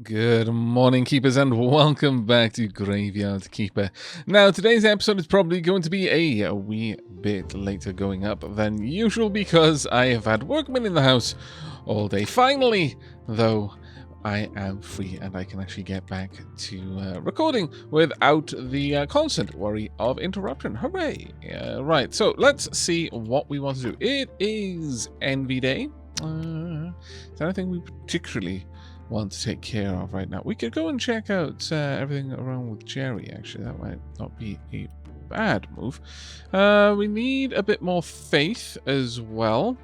Good morning, Keepers, and welcome back to Graveyard Keeper. Now, today's episode is probably going to be a wee bit later going up than usual because I have had workmen in the house all day. Finally, though, I am free and I can actually get back to recording without the constant worry of interruption. Hooray! Right, so let's see what we want to do. It is Envy Day. Is there anything we particularly want to take care of right now? We could go and check out everything around with Jerry, actually. That might not be a bad move. We need a bit more faith as well.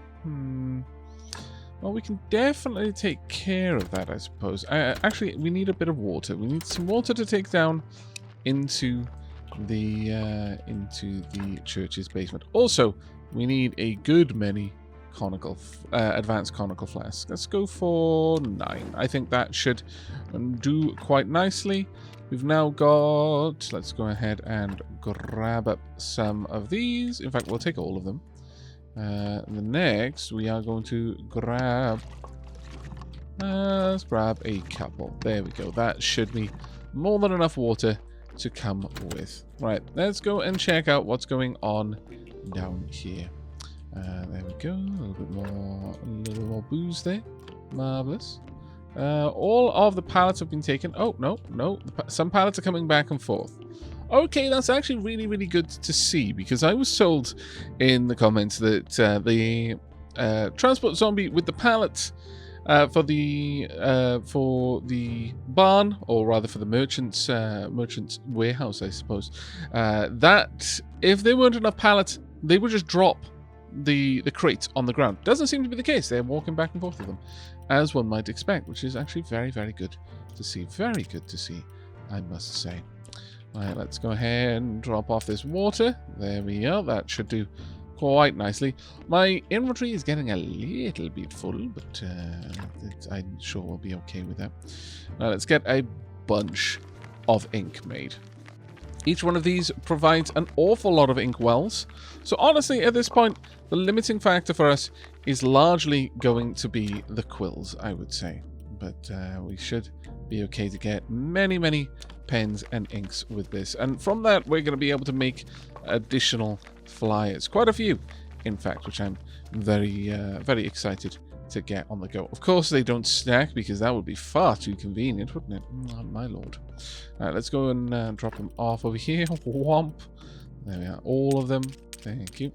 Well, we can definitely take care of that, I suppose. Actually, we need a bit of water. We need some water to take down into the church's basement. Also, we need a good many advanced conical flasks. Let's go for 9. I think that should do quite nicely. We've now got... Let's go ahead and grab up some of these. In fact, we'll take all of them. The next, we are going to grab... let's grab a couple. There we go. That should be more than enough water to come with. Right, let's go and check out what's going on down here. There we go. A little more booze there. Marvelous. All of the pallets have been taken. Oh, no. Some pallets are coming back and forth. Okay, that's actually really, really good to see, because I was told in the comments that the transport zombie with the pallets for the barn, or rather for the merchant's warehouse, I suppose, that if there weren't enough pallets, they would just drop the crates on the ground. Doesn't seem to be the case. They're walking back and forth with them, as one might expect, which is actually very, very good to see. Very good to see, I must say. Right, let's go ahead and drop off this water. There we go. That should do quite nicely. My inventory is getting a little bit full, but I'm sure we'll be okay with that. Now let's get a bunch of ink made. Each one of these provides an awful lot of ink wells. So honestly, at this point, the limiting factor for us is largely going to be the quills, I would say. But we should be okay to get many, many pens and inks with this. And from that, we're going to be able to make additional flyers. Quite a few, in fact, which I'm very, very excited to get on the go. Of course, they don't stack, because that would be far too convenient, wouldn't it? Oh, my lord. All right, let's go and drop them off over here. Whomp. There we are, all of them. Thank you.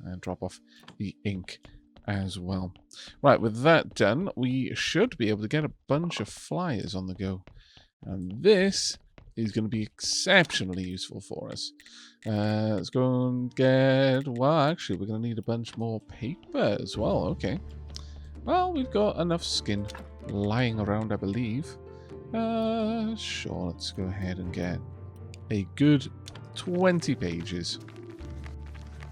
And drop off the ink as well. Right, with that done, we should be able to get a bunch of flyers on the go. And this is going to be exceptionally useful for us. Let's go and get... Well, actually, we're going to need a bunch more paper as well. Okay. Well, we've got enough skin lying around, I believe. Sure, let's go ahead and get a good 20 pages.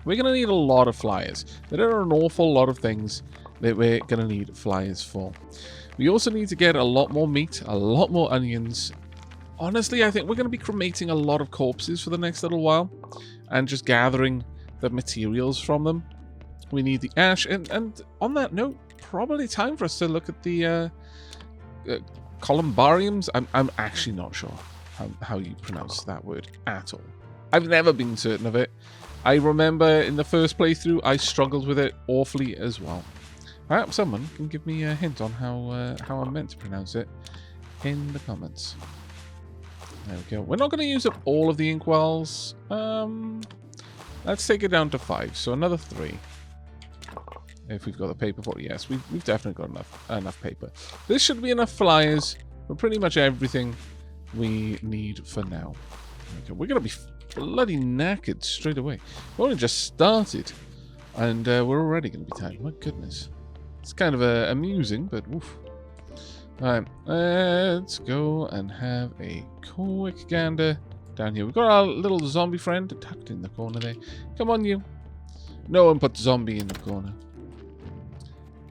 We're going to need a lot of flyers. There are an awful lot of things that we're going to need flyers for. We also need to get a lot more meat, a lot more onions. Honestly, I think we're going to be cremating a lot of corpses for the next little while and just gathering the materials from them. We need the ash. And on that note, probably time for us to look at the columbariums. I'm actually not sure how you pronounce that word at all. I've never been certain of it. I remember in the first playthrough, I struggled with it awfully as well. Perhaps someone can give me a hint on how I'm meant to pronounce it in the comments. There we go. We're not going to use up all of the inkwells. Let's take it down to 5. So another 3. If we've got the paper for it. Yes, we've definitely got enough paper. This should be enough flyers for pretty much everything we need for now. Okay, we're going to be bloody knackered straight away. We've only just started, and we're already going to be tired. My goodness. It's kind of amusing, but oof. Alright, let's go and have a quick gander down here. We've got our little zombie friend tucked in the corner there. Come on, you. No one put zombie in the corner.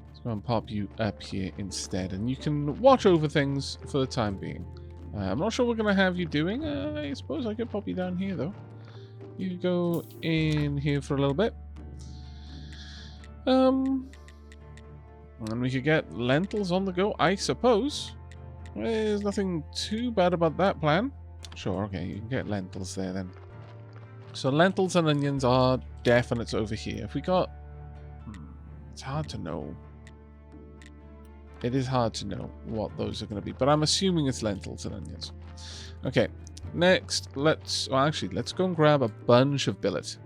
Let's go and pop you up here instead, and you can watch over things for the time being. I'm not sure what we're going to have you doing. I suppose I could pop you down here, though. You go in here for a little bit. And we could get lentils on the go, I suppose. There's nothing too bad about that plan. Sure, okay, you can get lentils there then. So lentils and onions are definite over here. If we got... It's hard to know. It is hard to know what those are going to be, but I'm assuming it's lentils and onions. Okay, next, let's go and grab a bunch of billet.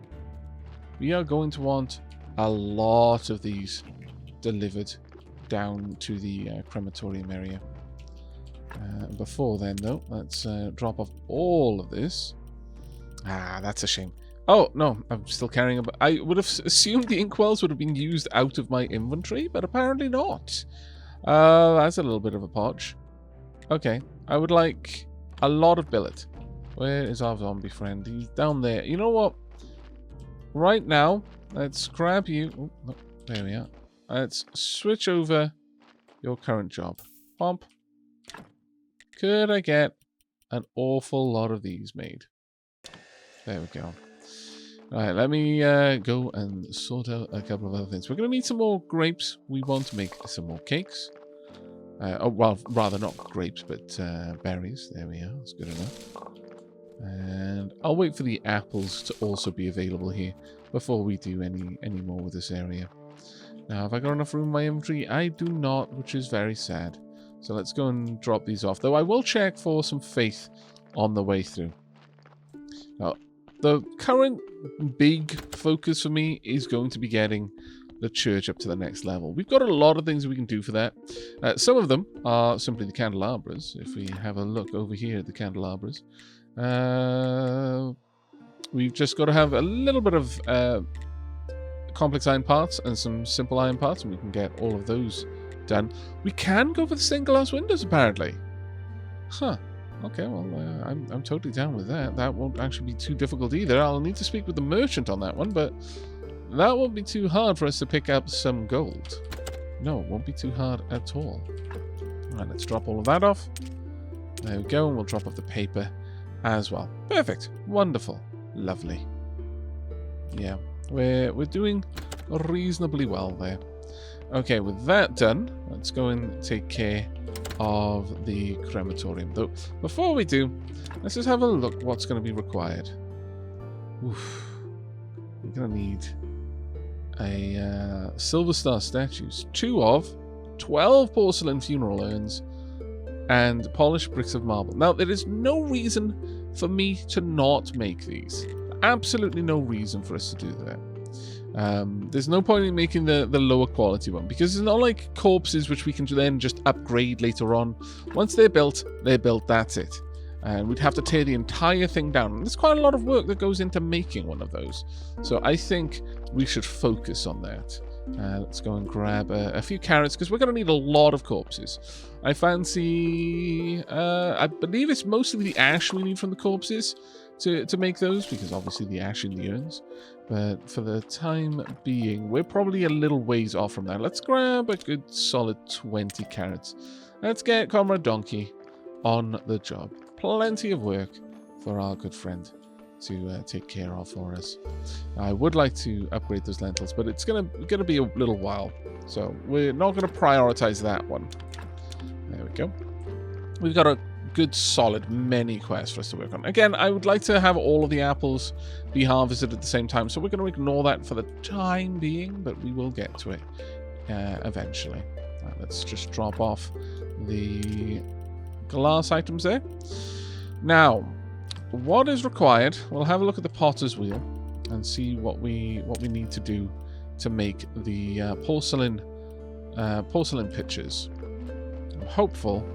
We are going to want a lot of these delivered down to the crematorium area. Before then, though, let's drop off all of this. Ah, that's a shame. Oh, no, I'm still carrying a... I would have assumed the inkwells would have been used out of my inventory, but apparently not. That's a little bit of a podge. Okay, I would like a lot of billet. Where is our zombie friend? He's down there. You know what? Right now, let's grab you. Oh, no, there we are. Let's switch over your current job. Bump. Could I get an awful lot of these made? There we go. Alright, let me go and sort out a couple of other things. We're going to need some more grapes. We want to make some more cakes. Oh, well, rather not grapes, but berries. There we are. That's good enough. And I'll wait for the apples to also be available here before we do any more with this area. Now, have I got enough room in my inventory? I do not, which is very sad. So let's go and drop these off. Though I will check for some faith on the way through. Now, the current big focus for me is going to be getting the church up to the next level. We've got a lot of things we can do for that. Some of them are simply the candelabras. If we have a look over here at the candelabras, we've just got to have a little bit of complex iron parts and some simple iron parts, and we can get all of those done. We can go for the stained glass windows, apparently. Huh. Okay, well, I'm totally down with that. That won't actually be too difficult either. I'll need to speak with the merchant on that one, but that won't be too hard for us to pick up some gold. No, it won't be too hard at all. All right, let's drop all of that off. There we go, and we'll drop off the paper as well. Perfect. Wonderful. Lovely. Yeah, we're doing reasonably well there. Okay, with that done, let's go and take care of the crematorium. Though, before we do, let's just have a look what's going to be required. Oof. We're going to need a silver star statues, 2 of 12 porcelain funeral urns, and polished bricks of marble. Now, there is no reason for me to not make these. Absolutely no reason for us to do that. There's no point in making the lower quality one, because it's not like corpses which we can then just upgrade later on. Once they're built, that's it. And we'd have to tear the entire thing down. And there's quite a lot of work that goes into making one of those. So I think we should focus on that. Let's go and grab a few carrots, because we're going to need a lot of corpses. I fancy... I believe it's mostly the ash we need from the corpses to make those, because obviously the ash in the urns. But for the time being, we're probably a little ways off from that. Let's grab a good solid 20 carrots. Let's get Comrade Donkey on the job. Plenty of work for our good friend to take care of for us. I would like to upgrade those lentils, but it's gonna be a little while, so we're not gonna prioritize that one. There we go. We've got a good solid many quests for us to work on. Again, I would like to have all of the apples be harvested at the same time, so we're going to ignore that for the time being, but we will get to it eventually. Right, let's just drop off the glass items there. Now, what is required? We'll have a look at the potter's wheel and see what we need to do to make the porcelain pitchers. I'm hopeful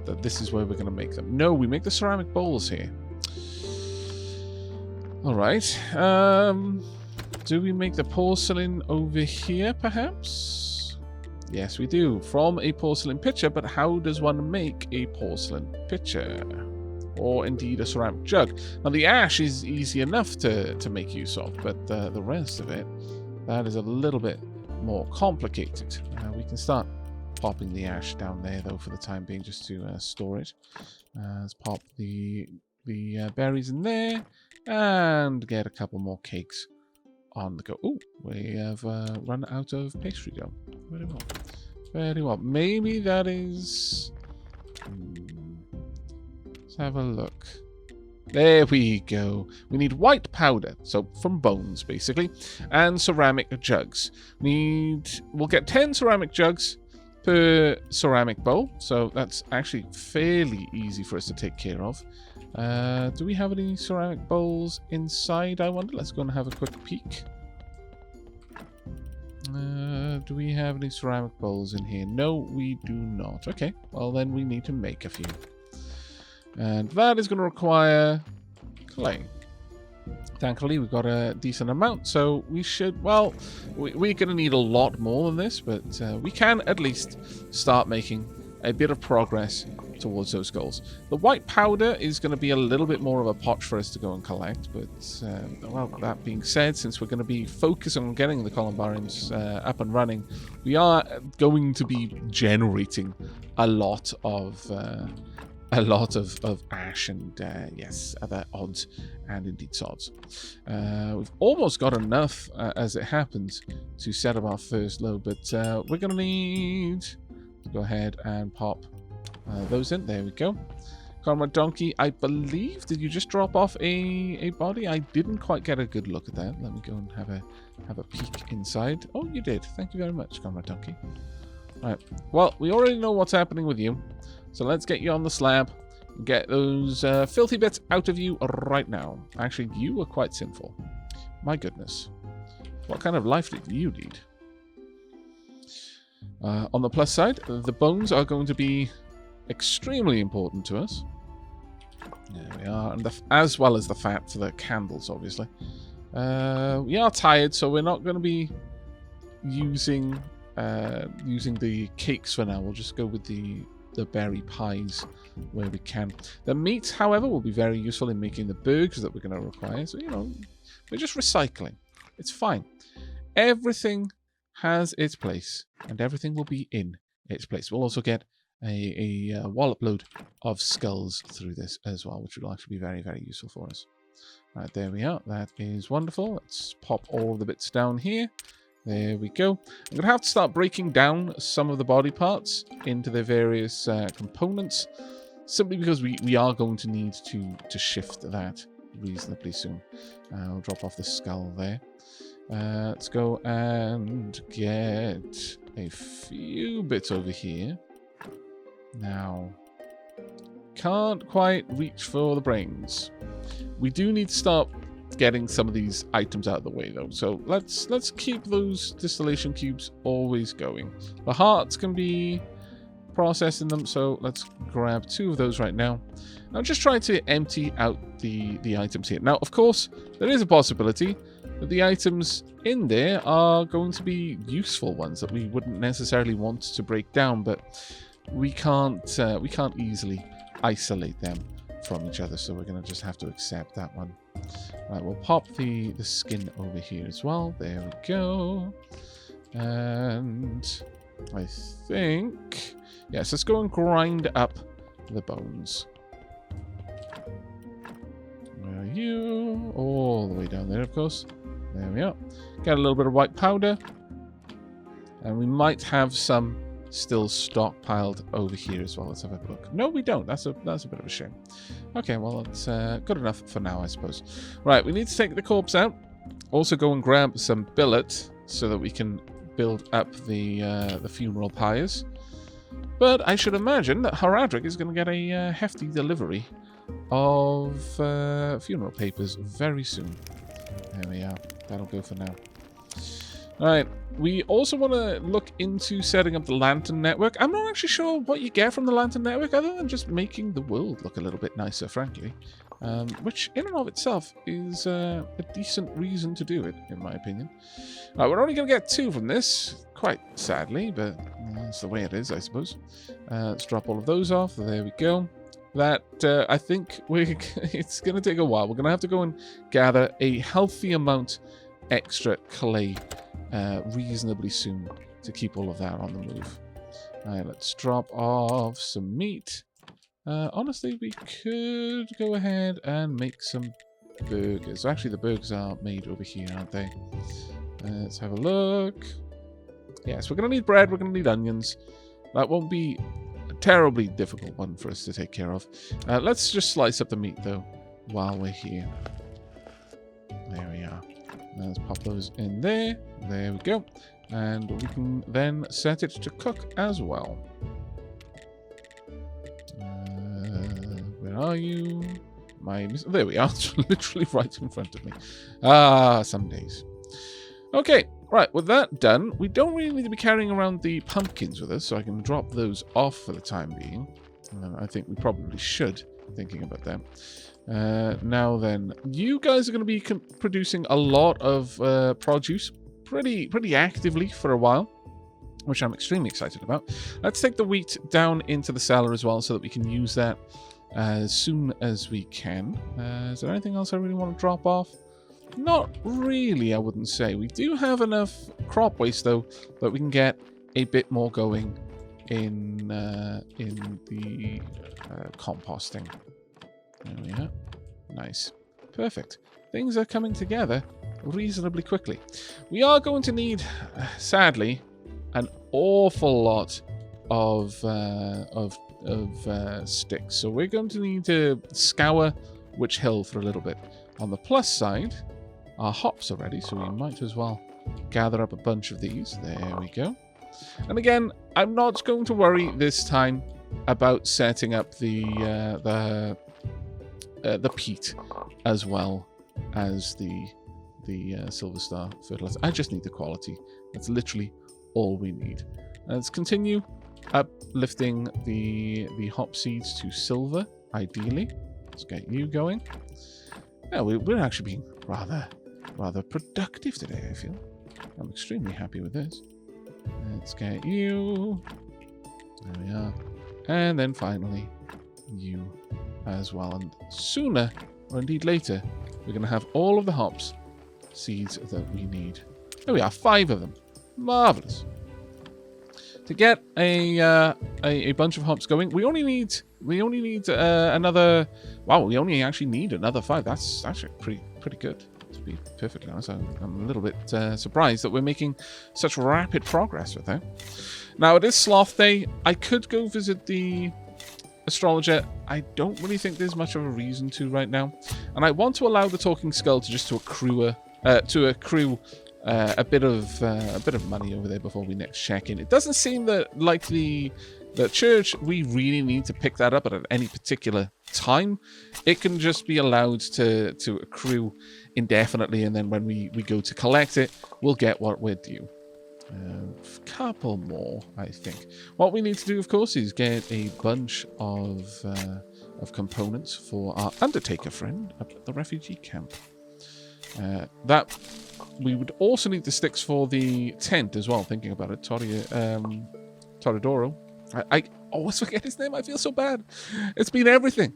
that this is where we're going to make them. No, we make the ceramic bowls here. Alright. Do we make the porcelain over here, perhaps? Yes, we do. From a porcelain pitcher, but how does one make a porcelain pitcher? Or indeed a ceramic jug? Now, the ash is easy enough to make use of, but the rest of it, that is a little bit more complicated. We can start popping the ash down there, though, for the time being, just to store it. Let's pop the berries in there and get a couple more cakes on the go. Oh, we have run out of pastry dough. Very well. Very well. Maybe that is Let's have a look. There we go. We need white powder, so from bones, basically, and ceramic jugs. We'll get 10 ceramic jugs per ceramic bowl, so that's actually fairly easy for us to take care of. Do we have any ceramic bowls inside, I wonder? Let's go and have a quick peek. Do we have any ceramic bowls in here? No, we do not. Okay, well then we need to make a few. And that is going to require clay. Thankfully, we've got a decent amount, so we should, well, we're going to need a lot more than this, but we can at least start making a bit of progress towards those goals. The white powder is going to be a little bit more of a potch for us to go and collect, but, well, that being said, since we're going to be focusing on getting the columbariums up and running, we are going to be generating a lot of ash and, yes, other odds and indeed sods. We've almost got enough, as it happens, to set up our first load, but we're going to need to go ahead and pop those in. There we go. Comrade Donkey, I believe, did you just drop off a body? I didn't quite get a good look at that. Let me go and have a peek inside. Oh, you did. Thank you very much, Comrade Donkey. All right. Well, we already know what's happening with you. So let's get you on the slab and get those filthy bits out of you right now. Actually, you were quite sinful. My goodness. What kind of life did you lead? On the plus side, the bones are going to be extremely important to us. There we are. And as well as the fat for the candles, obviously. We are tired, so we're not going to be using the cakes for now. We'll just go with the berry pies where we can. The meat, however, will be very useful in making the burgers that we're going to require. So, you know, we're just recycling. It's fine. Everything has its place, and everything will be in its place. We'll also get a wallop load of skulls through this as well, which will actually be very, very useful for us. Right, there we are. That is wonderful. Let's pop all of the bits down here. There we go. I'm going to have to start breaking down some of the body parts into their various components, simply because we are going to need to shift that reasonably soon. I'll drop off the skull there. Let's go and get a few bits over here. Now, can't quite reach for the brains. We do need to start getting some of these items out of the way, though. So let's keep those distillation cubes always going. The hearts can be processing them, so let's grab 2 of those right now. I'm just trying to empty out the items here. Now, of course, there is a possibility that the items in there are going to be useful ones that we wouldn't necessarily want to break down, but we can't easily isolate them from each other, so we're going to just have to accept that one. Right, we'll pop the skin over here as well. There we go. And I think, yes, let's go and grind up the bones. Where are you? All the way down there, of course. There we are. Get a little bit of white powder. And we might have some still stockpiled over here as well. Let's have a look. No, we don't. That's a bit of a shame. Okay, well, that's good enough for now, I suppose. Right, we need to take the corpse out. Also go and grab some billet so that we can build up the funeral pyres. But I should imagine that Haradric is going to get a hefty delivery of funeral papers very soon. There we are. That'll go for now. Alright, we also want to look into setting up the lantern network. I'm not actually sure what you get from the lantern network other than just making the world look a little bit nicer, frankly. Which in and of itself is a decent reason to do it, in my opinion. We're only going to get 2 from this, quite sadly, but that's the way it is, I suppose. Let's drop all of those off. There we go. That, I think, it's going to take a while. We're going to have to go and gather a healthy amount extra clay reasonably soon to keep all of that on the move. Alright, let's drop off some meat. Honestly, we could go ahead and make some burgers. Actually, the burgers are made over here, aren't they? Let's have a look. Yes, we're going to need bread. We're going to need onions. That won't be terribly difficult one for us to take care of. Let's just slice up the meat, though, while we're here. There we are. Let's pop those in there. There we go. And we can then set it to cook as well. Where are you? There we are. It's literally right in front of me. Some days. Okay, right. With that done, we don't really need to be carrying around the pumpkins with us, so I can drop those off for the time being. I think we probably should, thinking about that. Now then, you guys are going to be producing a lot of produce pretty actively for a while, which I'm extremely excited about. Let's take the wheat down into the cellar as well so that we can use that as soon as we can. Is there anything else I really want to drop off? Not really, I wouldn't say. We do have enough crop waste, though, that we can get a bit more going in the composting. There we are. Nice. Perfect. Things are coming together reasonably quickly. We are going to need, sadly, an awful lot of sticks. So we're going to need to scour Witch Hill for a little bit. On the plus side, our hops are ready, so we might as well gather up a bunch of these. There we go. And again, I'm not going to worry this time about setting up the peat as well as the Silver Star fertilizer. I just need the quality. That's literally all we need. Let's continue uplifting the hop seeds to silver, ideally. Let's get you going. Yeah, we're actually being rather productive today, I feel. I'm extremely happy with this. Let's get you. There we are. And then finally, you as well. And sooner, or indeed later, we're going to have all of the hops seeds that we need. There we are, 5 of them. Marvelous. To get a bunch of hops going, we only need another. Wow, we only actually need another 5. That's actually pretty good, to be perfectly honest. I'm a little bit surprised that we're making such rapid progress with it. Now it is Sloth Day. I could go visit the astrologer. I don't really think there's much of a reason to right now, and I want to allow the talking skull to accrue a bit of money over there before we next check in. It doesn't seem that like the church we really need to pick that up at any particular time. It can just be allowed to accrue indefinitely, and then when we go to collect it, we'll get what we're due. A couple more, I think. What we need to do, of course, is get a bunch of components for our Undertaker friend up at the refugee camp. That we would also need the sticks for the tent as well, thinking about it. Toradoro. I always forget his name. I feel so bad. It's been everything.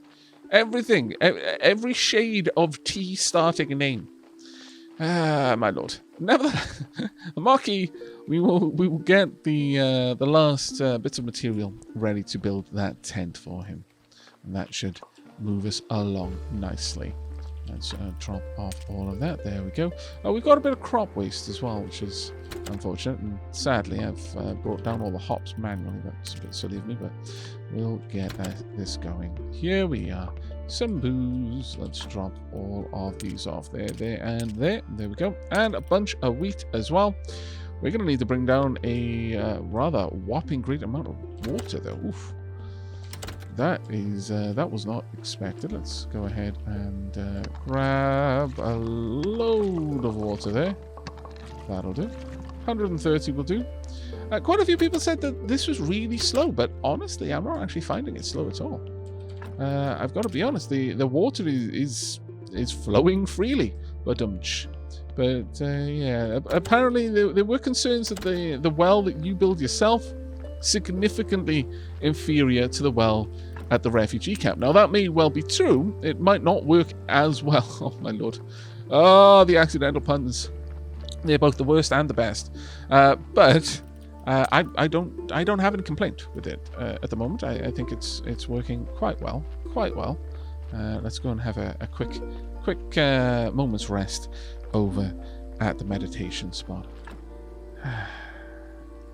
Every shade of T starting a name. My lord. Nevertheless, the marquee, we will get the last bits of material ready to build that tent for him. And that should move us along nicely. Let's drop off all of that. There we go. We've got a bit of crop waste as well, which is unfortunate. And sadly, I've brought down all the hops manually. That's a bit silly of me, but we'll get this going. Here we are. Some booze. Let's drop all of these off. There, and there. There we go. And a bunch of wheat as well. We're going to need to bring down a rather whopping great amount of water, though. Oof. That was not expected. Let's go ahead and grab a load of water there. That'll do. 130 will do. Quite a few people said that this was really slow, but honestly, I'm not actually finding it slow at all. I've got to be honest. The water is flowing freely, but yeah. Apparently, there were concerns that the well that you build yourself significantly inferior to the well at the refugee camp. Now, that may well be true. It might not work as well. Oh, my lord. Oh, the accidental puns. They're both the worst and the best. But I don't have any complaint with it at the moment. I think it's working quite well. Let's go and have a quick moment's rest over at the meditation spot.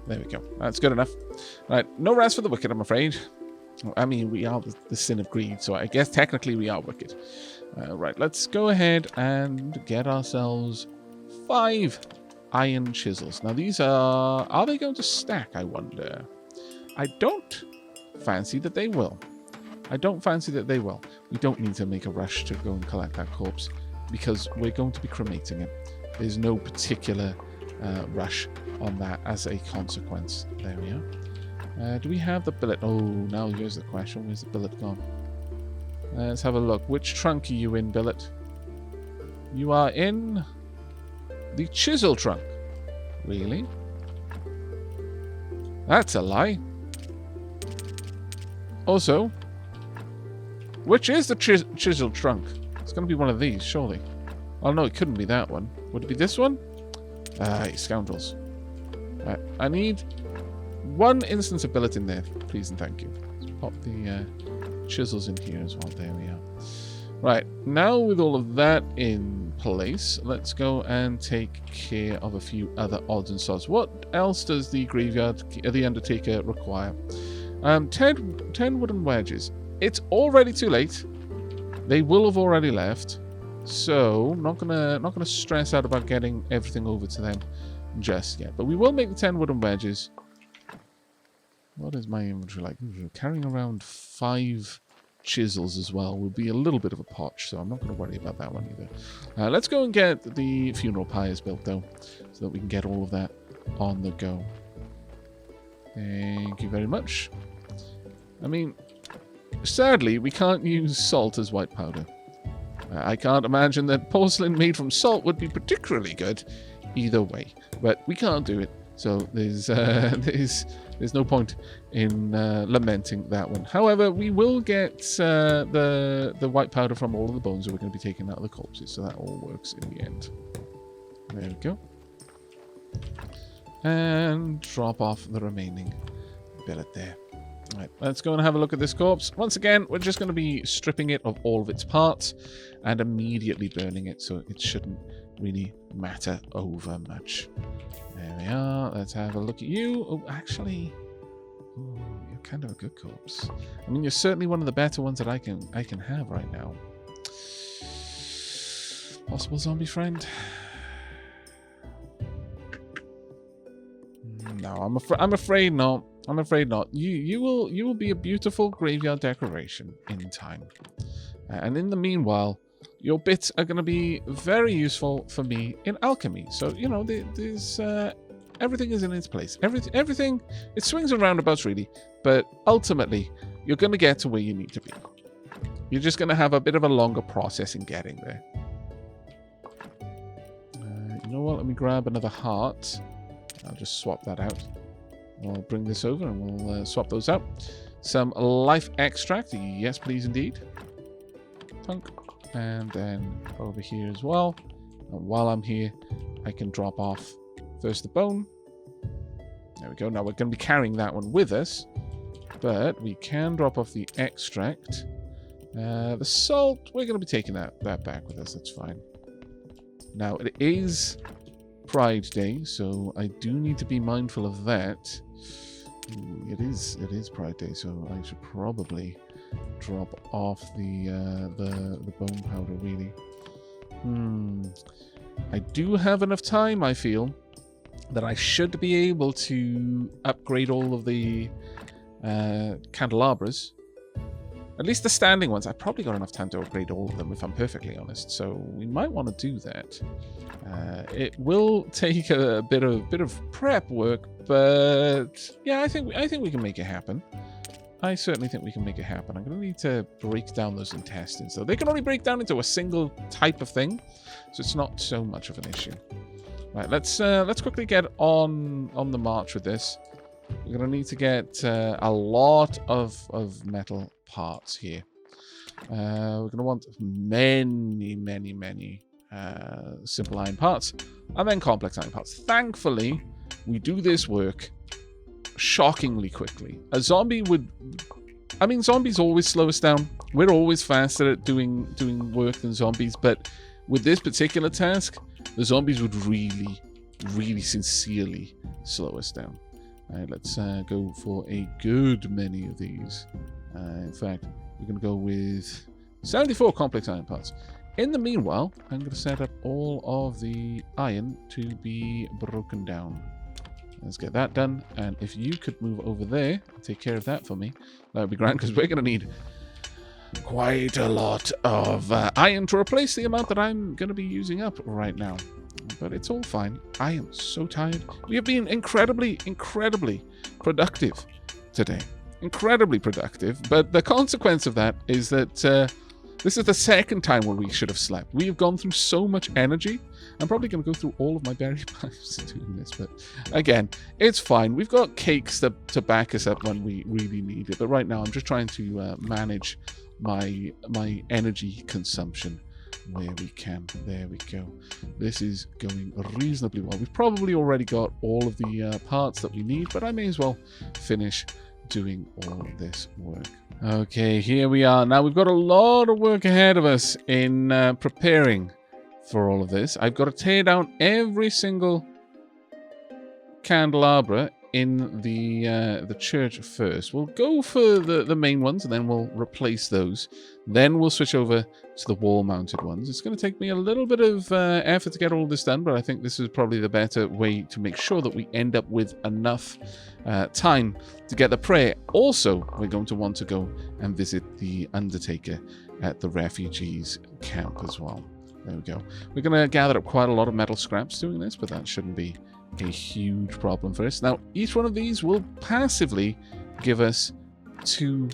There we go. That's good enough. Right, no rest for the wicked, I'm afraid. I mean, we are the sin of greed, so I guess technically we are wicked. Right, let's go ahead and get ourselves 5 iron chisels. Now, these are they going to stack, I wonder? I don't fancy that they will. I don't fancy that they will. We don't need to make a rush to go and collect that corpse because we're going to be cremating it. There's no particular rush on that as a consequence. There we are. Do we have the billet? Oh, now here's the question. Where's the billet gone? Let's have a look. Which trunk are you in, billet? You are in the chisel trunk. Really? That's a lie. Also, which is the chisel trunk? It's going to be one of these, surely. Oh, no, it couldn't be that one. Would it be this one? Ah, you scoundrels. Right, I need 1 instance of billet in there, please and thank you. Let's pop the chisels in here as well. There we are. Right, now with all of that in place, let's go and take care of a few other odds and sods. What else does the the Undertaker require? 10 wooden wedges. It's already too late. They will have already left. So, not gonna stress out about getting everything over to them just yet. But we will make the 10 wooden wedges. What is my inventory like? Carrying around 5 chisels as well will be a little bit of a potch, so I'm not going to worry about that one either. Let's go and get the funeral pyres built, though, so that we can get all of that on the go. Thank you very much. I mean, sadly, we can't use salt as white powder. I can't imagine that porcelain made from salt would be particularly good either way, but we can't do it. So there's no point in lamenting that one. However, we will get the white powder from all of the bones that we're going to be taking out of the corpses, so that all works in the end. There we go. And drop off the remaining billet there. Right, let's go and have a look at this corpse. Once again, we're just going to be stripping it of all of its parts and immediately burning it, so it shouldn't really matter over much. There we are. Let's have a look at you. Oh, actually, you're kind of a good corpse. I mean, you're certainly one of the better ones that I can have right now. Possible zombie friend? No, I'm afraid not. I'm afraid not. You will be a beautiful graveyard decoration in time, and in the meanwhile, your bits are going to be very useful for me in alchemy. So, you know, there's everything is in its place. Everything, it swings and roundabouts, really. But ultimately, you're going to get to where you need to be. You're just going to have a bit of a longer process in getting there. You know what? Let me grab another heart. I'll just swap that out. I'll bring this over and we'll swap those out. Some life extract. Yes, please, indeed. Punk. And then over here as well. And while I'm here, I can drop off first the bone. There we go. Now we're going to be carrying that one with us, but we can drop off the extract. The salt, we're going to be taking that back with us. That's fine. Now it is Pride Day, so I do need to be mindful of that. Ooh, it is Pride Day, so I should probably drop off the bone powder, really. I do have enough time, I feel, that I should be able to upgrade all of the candelabras. At least the standing ones. I've probably got enough time to upgrade all of them, if I'm perfectly honest. So we might want to do that. It will take a bit of prep work, but yeah, I think we can make it happen. I certainly think we can make it happen. I'm going to need to break down those intestines, though. They can only break down into a single type of thing, so it's not so much of an issue. Right, let's quickly get on the march with this. We're going to need to get a lot of metal parts here. We're going to want many simple iron parts, and then complex iron parts. Thankfully, we do this work shockingly quickly. A zombie would... I mean, zombies always slow us down. We're always faster at doing work than zombies, but with this particular task, the zombies would really sincerely slow us down. Let's go for a good many of these. In fact, we're going to go with 74 complex iron parts. In the meanwhile, I'm going to set up all of the iron to be broken down. Let's get that done. And if you could move over there and take care of that for me, that would be grand, because we're going to need quite a lot of iron to replace the amount that I'm going to be using up right now. But it's all fine. I am so tired. We have been incredibly productive today. Incredibly productive. But the consequence of that is that this is the second time where we should have slept. We have gone through so much energy. I'm probably going to go through all of my berry pipes doing this. But again, it's fine. We've got cakes to back us up when we really need it. But right now, I'm just trying to manage my energy consumption where we can. There we go. This is going reasonably well. We've probably already got all of the parts that we need, but I may as well finish doing all this work. Okay, here we are. Now we've got a lot of work ahead of us in preparing for all of this. I've got to tear down every single candelabra in the church first. We'll go for the main ones, and then we'll replace those. Then we'll switch over to the wall-mounted ones. It's going to take me a little bit of effort to get all this done, but I think this is probably the better way to make sure that we end up with enough time to get the prayer. Also, we're going to want to go and visit the Undertaker at the refugees camp as well. There we go. We're going to gather up quite a lot of metal scraps doing this, but that shouldn't be a huge problem for us. Now, each one of these will passively give us two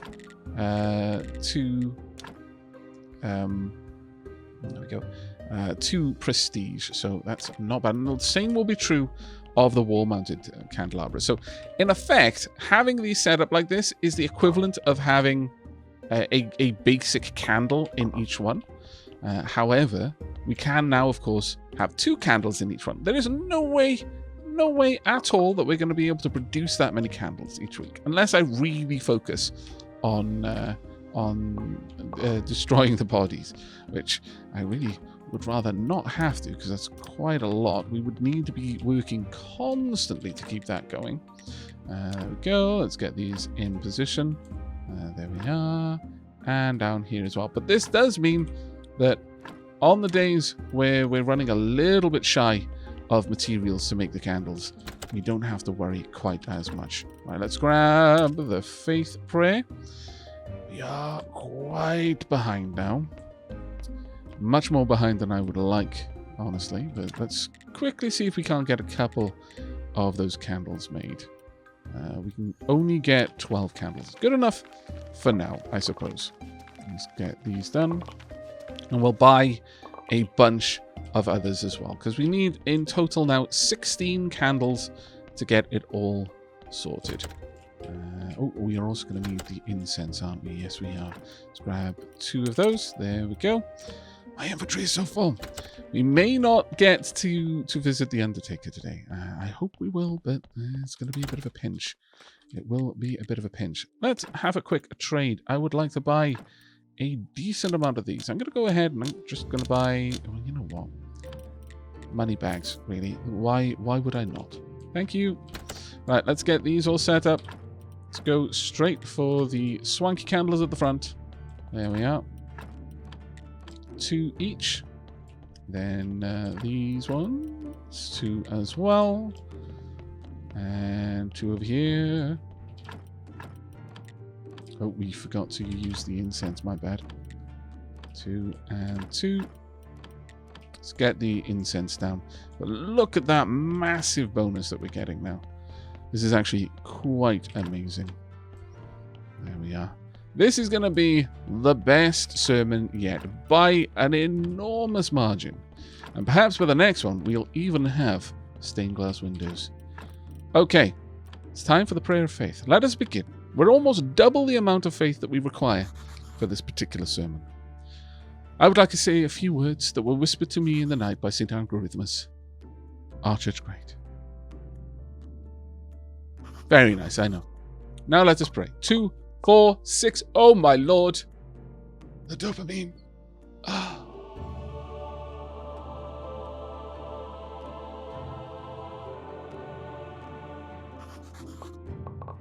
prestige, so that's not bad. And the same will be true of the wall-mounted candelabra. So, in effect, having these set up like this is the equivalent of having a basic candle in each one. However, we can now, of course, have 2 candles in each one. There is no way at all that we're going to be able to produce that many candles each week, unless I really focus on destroying the bodies, which I really would rather not have to, because that's quite a lot. We would need to be working constantly to keep that going. There we go. Let's get these in position. There we are. And down here as well. But this does mean that on the days where we're running a little bit shy of materials to make the candles, we don't have to worry quite as much. Right, let's grab the faith prayer. We are quite behind now. Much more behind than I would like, honestly. But let's quickly see if we can't get a couple of those candles made. We can only get 12 candles. Good enough for now, I suppose. Let's get these done. And we'll buy a bunch of others as well, because we need in total now 16 candles to get it all sorted. Oh, we are also going to need the incense, aren't we? Yes, we are. Let's grab 2 of those. There we go. My inventory is so full. We may not get to visit the Undertaker today. I hope we will, but it's going to be a bit of a pinch. It will be a bit of a pinch. Let's have a quick trade. I would like to buy a decent amount of these. I'm going to go ahead and I'm just going to buy... Well, you know what? Money bags, really. Why would I not? Thank you. Right, let's get these all set up. Let's go straight for the swanky candles at the front. There we are. 2 each. Then these ones. 2 as well. And 2 over here. Oh, we forgot to use the incense. My bad. 2 and 2. Let's get the incense down. But look at that massive bonus that we're getting now. This is actually quite amazing. There we are. This is going to be the best sermon yet, by an enormous margin. And perhaps for the next one, we'll even have stained glass windows. Okay, it's time for the prayer of faith. Let us begin. We're almost double the amount of faith that we require for this particular sermon. I would like to say a few words that were whispered to me in the night by St. Algorithmus, our church great. Very nice, I know. Now let us pray. 2, 4, 6. Oh my Lord. The dopamine. Ah.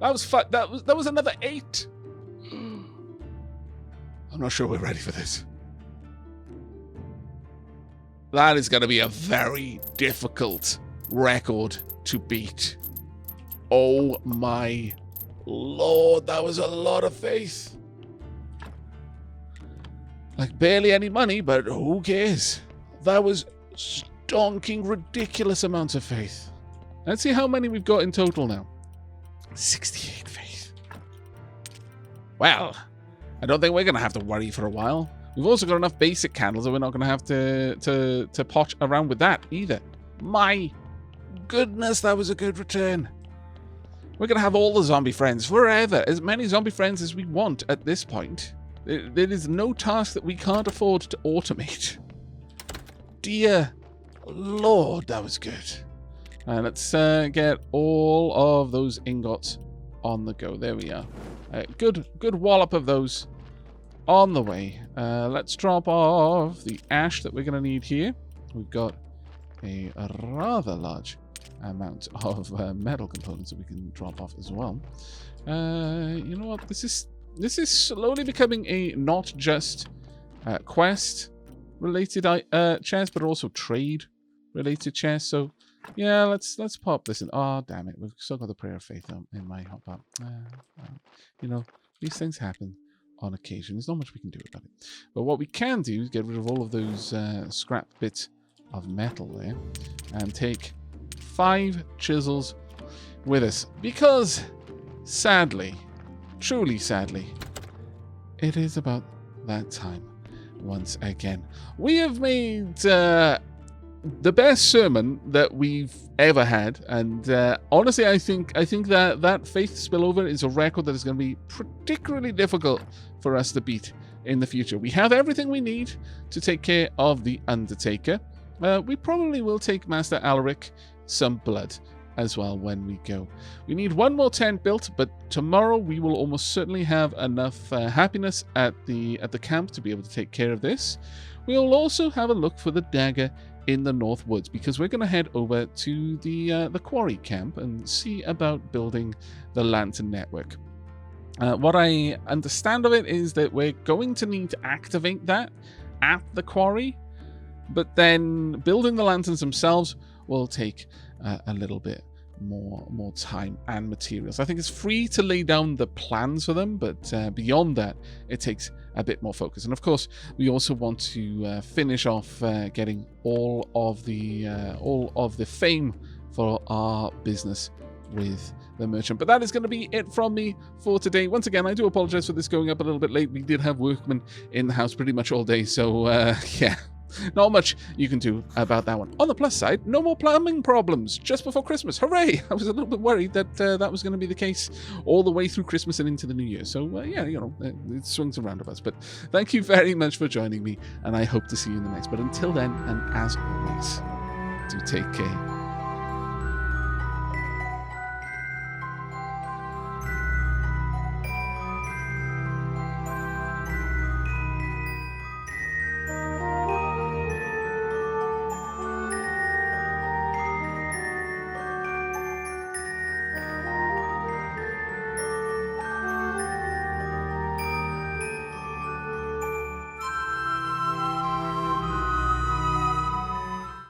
That was fun. That was another 8. I'm not sure we're ready for this. That is going to be a very difficult record to beat. Oh my lord, that was a lot of faith. Like, barely any money, but who cares? That was stonking ridiculous amounts of faith. Let's see how many we've got in total now. 68 faith. Well, I don't think we're going to have to worry for a while. We've also got enough basic candles that we're not going to have to potch around with that either. My goodness, that was a good return. We're going to have all the zombie friends forever. As many zombie friends as we want at this point. There is no task that we can't afford to automate. Dear Lord, that was good. Let's get all of those ingots on the go. There we are. Good wallop of those on the way. Let's drop off the ash that we're going to need here. We've got a rather large amount of metal components that we can drop off as well. You know what? This is slowly becoming a not just quest related chest, but also trade related chest. So yeah, let's pop this in. Oh damn it, we've still got the prayer of faith in my hotbar. You know, these things happen on occasion. There's not much we can do about it. But what we can do is get rid of all of those scrap bits of metal there and take 5 chisels with us, because sadly, truly sadly, it is about that time once again. We have made the best sermon that we've ever had, and honestly, I think that faith spillover is a record that is going to be particularly difficult for us to beat in the future. We have everything we need to take care of the Undertaker. We probably will take Master Alaric some blood as well when we go. We need 1 more tent built, but tomorrow we will almost certainly have enough happiness at the camp to be able to take care of this. We'll also have a look for the dagger in the North Woods, because we're going to head over to the quarry camp and see about building the lantern network. What I understand of it is that we're going to need to activate that at the quarry, but then building the lanterns themselves will take a little bit more time and materials. I think it's free to lay down the plans for them, but beyond that, it takes a bit more focus. And of course, we also want to finish off getting all of the fame for our business with the merchant. But that is going to be it from me for today. Once again, I do apologize for this going up a little bit late. We did have workmen in the house pretty much all day, so yeah. Not much you can do about that one. On the plus side, no more plumbing problems just before Christmas. Hooray! I was a little bit worried that that was going to be the case all the way through Christmas and into the New Year. So yeah, you know, it swings and roundabouts. But thank you very much for joining me, and I hope to see you in the next. But until then, and as always, do take care